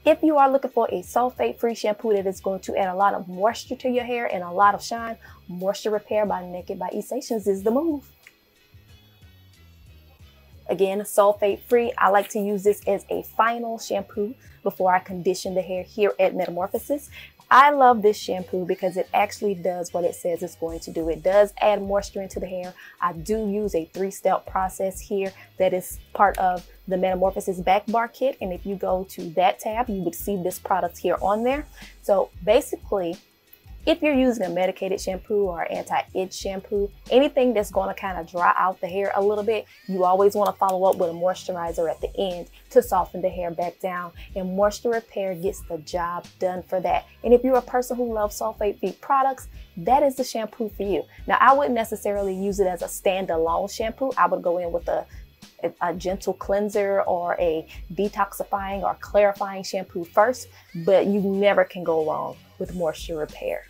If you are looking for a sulfate-free shampoo that is going to add a lot of moisture to your hair and a lot of shine, Moisture Repair by Naked by Essations is the move. Again, sulfate-free. I like to use this as a final shampoo before I condition the hair here at Metamorphosis. I love this shampoo because it actually does what it says it's going to do. It does add moisture into the hair. I do use a 3-step process here that is part of the Metamorphosis back bar kit. And if you go to that tab, you would see this product here on there. So basically, if you're using a medicated shampoo or anti-itch shampoo, anything that's going to kind of dry out the hair a little bit, you always want to follow up with a moisturizer at the end to soften the hair back down. And Moisture Repair gets the job done for that. And if you're a person who loves sulfate-free products, that is the shampoo for you. Now, I wouldn't necessarily use it as a standalone shampoo. I would go in with a gentle cleanser or a detoxifying or clarifying shampoo first, but you never can go wrong with Moisture Repair.